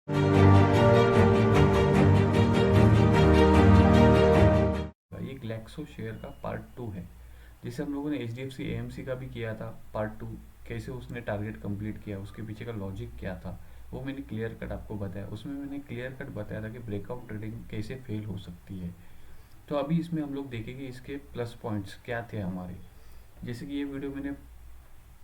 ये Glaxo share का part 2 है। जैसे हम लोगों ने HDFC AMC का भी किया था पार्ट 2, कैसे उसने टारगेट कंप्लीट किया, उसके पीछे का लॉजिक क्या था, वो मैंने क्लियर कट आपको बताया। उसमें मैंने क्लियर कट बताया था कि ब्रेकआउट ट्रेडिंग कैसे फेल हो सकती है। तो अभी इसमें हम लोग देखेंगे इसके प्लस पॉइंट्स क्या थे हमारे। जैसे कि ये वीडियो मैंने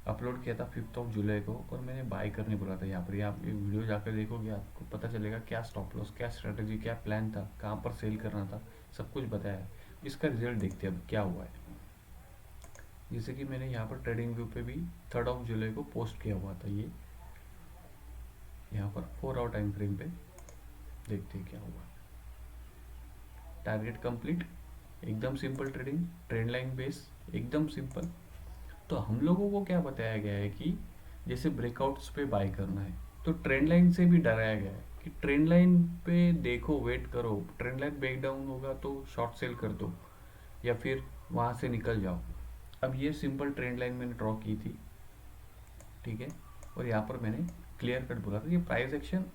अपलोड किया था 5 जुलाई को, और मैंने बाय करने बोला था। यहाँ पर आप ये वीडियो जाकर देखोगे, आपको पता चलेगा क्या स्टॉप लॉस, क्या स्ट्रेटजी, क्या प्लान था, कहाँ पर सेल करना था, सब कुछ बताया है। इसका रिजल्ट देखते हैं अब क्या हुआ है। जैसे कि मैंने यहाँ पर ट्रेडिंग व्यू पे भी 3 जुलाई को पोस्ट किया हुआ था। ये यहाँ पर 4 आवर टाइम फ्रेम पे देखते हैं क्या हुआ। टारगेट कंप्लीट, एकदम simple trading, trend line base, एकदम सिंपल। तो हम लोगों को क्या बताया गया है कि जैसे ब्रेकआउट्स पे बाय करना है, तो ट्रेंड लाइन से भी डराया गया है कि ट्रेंड लाइन पे देखो, वेट करो, ट्रेंड लाइन ब्रेक डाउन होगा तो शॉर्ट सेल कर दो या फिर वहाँ से निकल जाओ। अब ये सिंपल ट्रेंड लाइन मैंने ड्रॉ की थी, ठीक है। और यहाँ पर मैंने क्लियर कट बोला था, ये price action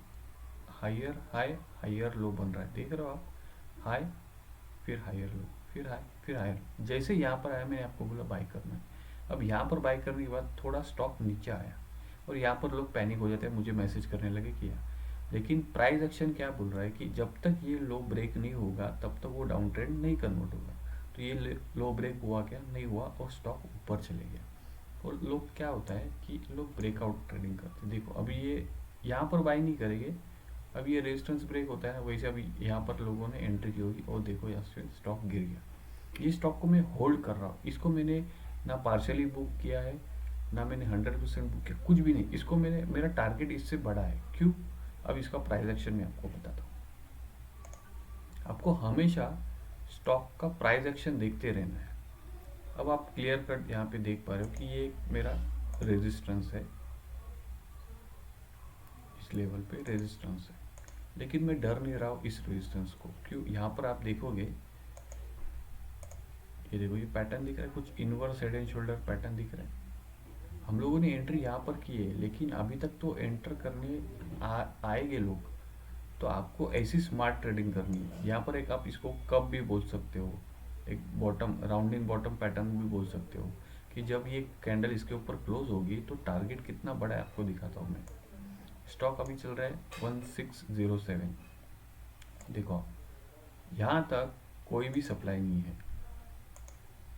higher high higher low बन रहा है, देख रहे हो आप। हाई, फिर हायर लो, फिर हाई, फिर हायर। जैसे यहाँ पर आया मैंने आपको बोला बाय करना है। अब यहाँ पर बाय करने के बाद थोड़ा स्टॉक नीचे आया और यहाँ पर लोग पैनिक हो जाते हैं, मुझे मैसेज करने लगे किया। लेकिन प्राइस एक्शन क्या बोल रहा है कि जब तक ये लो ब्रेक नहीं होगा तब तक वो डाउन ट्रेंड नहीं कन्वर्ट होगा। तो ये लो ब्रेक हुआ क्या, नहीं हुआ, और स्टॉक ऊपर चले गया। और लोग क्या होता है कि लोग ब्रेकआउट ट्रेडिंग करते हैं। देखो अभी ये यहाँ पर बाय नहीं करेंगे, अब ये रेजिस्टेंस ब्रेक होता है ना, वैसे अभी यहाँ पर लोगों ने एंट्री की होगी और देखो यहाँ से स्टॉक गिर गया। ये स्टॉक को मैं होल्ड कर रहा हूँ, इसको मैंने ना पार्शली बुक किया है, ना मैंने 100% बुक किया, कुछ भी नहीं। इसको मैंने, मेरा टारगेट इससे बड़ा है। क्यों? अब इसका प्राइस एक्शन मैं आपको बताता हूँ। आपको हमेशा स्टॉक का प्राइस एक्शन देखते रहना है। अब आप क्लियर कट यहाँ पे देख पा रहे हो कि ये मेरा रेजिस्टेंस है, इस लेवल पे रेजिस्टेंस है, लेकिन मैं डर नहीं रहा हूँ इस रेजिस्टेंस को। क्यों? यहाँ पर आप देखोगे, ये देखो ये पैटर्न दिख रहा है, कुछ inverse head and shoulder pattern दिख रहा है। हम लोगों ने एंट्री यहाँ पर की है, लेकिन अभी तक तो एंटर करने आएंगे लोग। तो आपको ऐसी स्मार्ट ट्रेडिंग करनी है। यहाँ पर एक आप इसको कब भी बोल सकते हो, एक बॉटम राउंडिंग बॉटम पैटर्न भी बोल सकते हो, कि जब ये कैंडल इसके ऊपर क्लोज होगी तो टारगेट कितना बड़ा है आपको दिखाता हूँ मैं। स्टॉक अभी चल रहा है 1607, देखो यहाँ तक कोई भी सप्लाई नहीं है।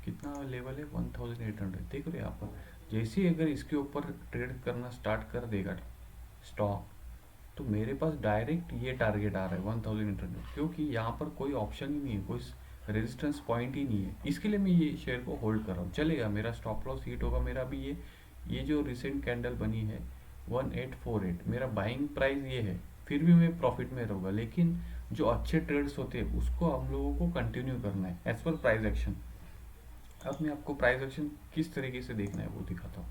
कितना लेवल है? 1800, देख रहे हो यहाँ पर। जैसे ही अगर इसके ऊपर ट्रेड करना स्टार्ट कर देगा स्टॉक, तो मेरे पास डायरेक्ट ये टारगेट आ रहा है 1800, क्योंकि यहाँ पर कोई ऑप्शन ही नहीं है, कोई रेजिस्टेंस पॉइंट ही नहीं है। इसके लिए मैं ये शेयर को होल्ड कर रहा हूँ। चलेगा, मेरा स्टॉप लॉस हिट होगा। मेरा अभी ये जो रिसेंट कैंडल बनी है 1848, मेरा बाइंग प्राइस ये है, फिर भी मैं प्रॉफिट में रहूँगा। लेकिन जो अच्छे ट्रेड्स होते हैं उसको हम लोगों को कंटिन्यू करना है एज पर प्राइस एक्शन। अब मैं आपको प्राइस एक्शन किस तरीके से देखना है वो दिखाता हूँ।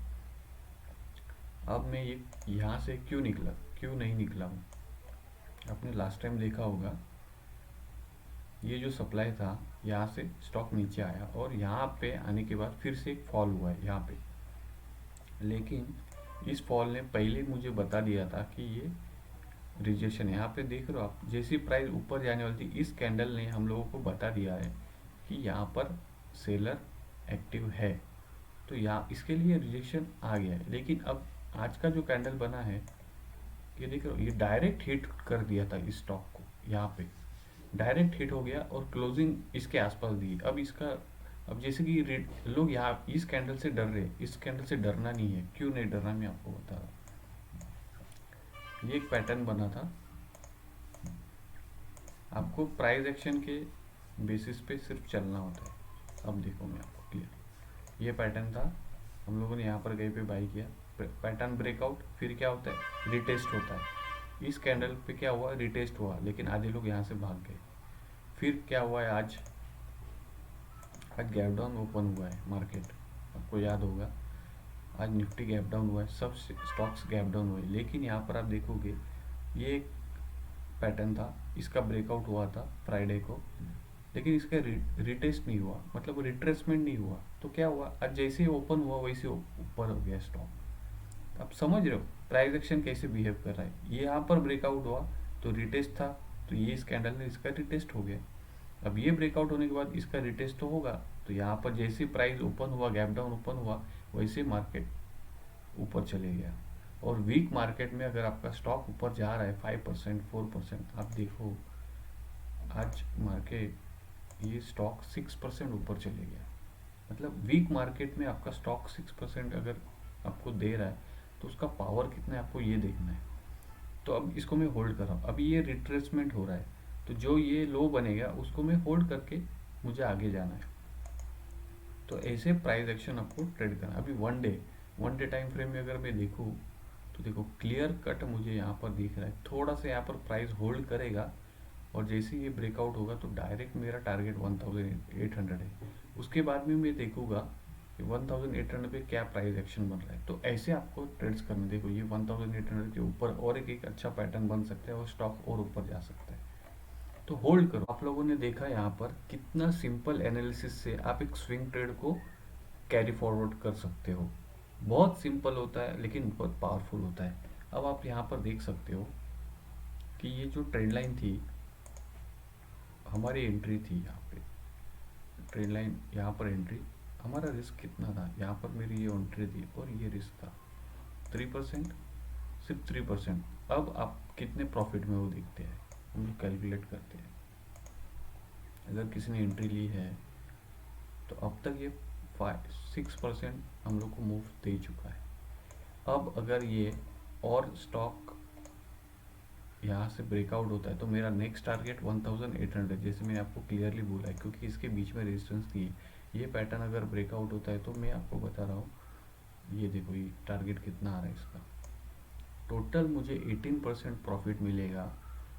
अब मैं ये यहाँ से क्यों निकला, क्यों नहीं निकला हूँ। आपने लास्ट टाइम देखा होगा, ये जो सप्लाई था यहाँ से स्टॉक नीचे आया और यहाँ पे आने के बाद फिर से एक फॉल हुआ है यहाँ पे। लेकिन इस फॉल ने पहले मुझे बता दिया था कि ये रिजेक्शन है। यहाँ पे देख रहे हो आप, जैसी प्राइस ऊपर जाने वाली थी, इस कैंडल ने हम लोगों को बता दिया है कि यहाँ पर सेलर एक्टिव है। तो यहाँ इसके लिए रिजेक्शन आ गया है। लेकिन अब आज का जो कैंडल बना है, ये देख रहे हो, ये डायरेक्ट हिट कर दिया था इस स्टॉक को। यहाँ पे डायरेक्ट हिट हो गया और क्लोजिंग इसके आसपास दी। अब इसका, अब जैसे कि लोग यहाँ इस कैंडल से डर रहे, इस कैंडल से डरना नहीं है। क्यों नहीं डरना, मैं आपको बता रहा हूँ। ये एक पैटर्न बना था, आपको प्राइस एक्शन के बेसिस पे सिर्फ चलना होता है। अब देखो मैं आपको क्लियर, ये पैटर्न था, हम लोगों ने यहाँ पर कहीं पे बाई किया, पैटर्न ब्रेकआउट, फिर क्या होता है, रिटेस्ट होता है। इस कैंडल पे क्या हुआ, रिटेस्ट हुआ, लेकिन आधे लोग यहाँ से भाग गए। फिर क्या हुआ है, आज गैप डाउन ओपन हुआ है मार्केट, आपको याद होगा। आज निफ्टी गैप डाउन हुआ है, सब स्टॉक्स गैप डाउन हुए। लेकिन यहाँ पर आप देखोगे, ये एक पैटर्न था, इसका ब्रेकआउट हुआ था फ्राइडे को, लेकिन इसका रिटेस्ट नहीं हुआ, मतलब रिट्रेसमेंट नहीं हुआ। तो क्या हुआ, आज जैसे ही ओपन हुआ वैसे ऊपर हो गया स्टॉक। आप समझ रहे हो प्राइस एक्शन कैसे बिहेव कर रहा है। ये यहाँ पर ब्रेकआउट हुआ तो रिटेस्ट था, तो ये इस कैंडल ने इसका रिटेस्ट हो गया। अब ये ब्रेकआउट होने के बाद इसका रिटेस्ट तो होगा, तो यहाँ पर जैसे प्राइस ओपन हुआ, गैप डाउन ओपन हुआ, वैसे मार्केट ऊपर चले गया। और वीक मार्केट में अगर आपका स्टॉक ऊपर जा रहा है 5% 4%, आप देखो आज मार्केट ये स्टॉक 6% ऊपर चले गया। मतलब वीक मार्केट में आपका स्टॉक 6% अगर आपको दे रहा है तो उसका पावर कितना है आपको ये देखना है। तो अब इसको मैं होल्ड कर रहा हूँ, अभी ये रिट्रेसमेंट हो रहा है, तो जो ये लो बनेगा उसको मैं होल्ड करके मुझे आगे जाना है। तो ऐसे प्राइस एक्शन आपको ट्रेड करना। अभी वन डे टाइम फ्रेम में अगर मैं देखूँ तो देखो क्लियर कट मुझे यहाँ पर दिख रहा है, थोड़ा सा यहाँ पर प्राइस होल्ड करेगा और जैसे ये ब्रेकआउट होगा तो डायरेक्ट मेरा टारगेट 1800 है। उसके बाद में मैं देखूंगा कि 1800 पे क्या प्राइस एक्शन बन रहा है। तो ऐसे आपको ट्रेड्स करने, देखो ये 1800 के ऊपर और एक अच्छा पैटर्न बन सकता है और स्टॉक और ऊपर जा सकता है, तो होल्ड करो। आप लोगों ने देखा यहाँ पर कितना सिंपल एनालिसिस से आप एक स्विंग ट्रेड को कैरी फॉरवर्ड कर सकते हो। बहुत सिंपल होता है लेकिन बहुत पावरफुल होता है। अब आप यहाँ पर देख सकते हो कि ये जो ट्रेंड लाइन थी, हमारी एंट्री थी यहाँ पे, ट्रेंड लाइन यहाँ पर एंट्री, हमारा रिस्क कितना था, यहाँ पर मेरी ये एंट्री थी और ये रिस्क था 3%, सिर्फ 3%। अब आप कितने प्रॉफिट में वो देखते हैं, हम लोग कैलकुलेट करते हैं। अगर किसी ने एंट्री ली है तो अब तक ये 6% हम लोग को मूव दे चुका है। अब अगर ये और स्टॉक यहाँ से ब्रेकआउट होता है तो मेरा नेक्स्ट टारगेट 1800, जैसे मैंने आपको क्लियरली बोला है, क्योंकि इसके बीच में रेजिस्टेंस थी। ये पैटर्न अगर ब्रेकआउट होता है तो मैं आपको बता रहा हूँ, ये देखो ये टारगेट कितना आ रहा है इसका, टोटल मुझे 18% प्रॉफिट मिलेगा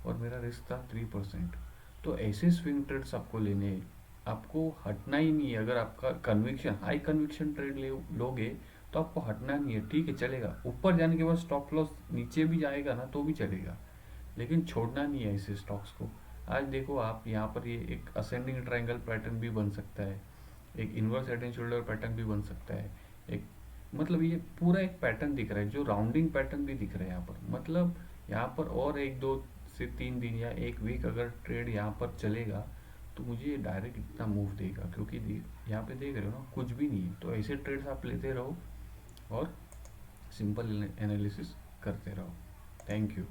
और मेरा रिस्क था 3%। तो ऐसे स्विंग ट्रेड्स आपको लेने, आपको हटना ही नहीं है। अगर आपका कन्विक्शन, हाई कन्विक्शन ट्रेड लोगे तो आपको हटना नहीं है। ठीक है चलेगा, ऊपर जाने के बाद स्टॉप लॉस नीचे भी जाएगा ना तो भी चलेगा, लेकिन छोड़ना नहीं है ऐसे स्टॉक्स को। आज देखो आप यहाँ पर ये एक असेंडिंग ट्रायंगल पैटर्न भी बन सकता है, एक inverse head and shoulder pattern भी बन सकता है, एक मतलब ये पूरा एक पैटर्न दिख रहा है, जो राउंडिंग पैटर्न भी दिख रहा है यहाँ पर। मतलब यहाँ पर और 1 2 से 3 दिन या एक वीक अगर ट्रेड यहाँ पर चलेगा तो मुझे डायरेक्ट इतना मूव देगा, क्योंकि यहाँ पे देख रहे हो ना कुछ भी नहीं है। तो ऐसे ट्रेड्स आप लेते रहो और सिंपल एनालिसिस करते रहो। Thank you.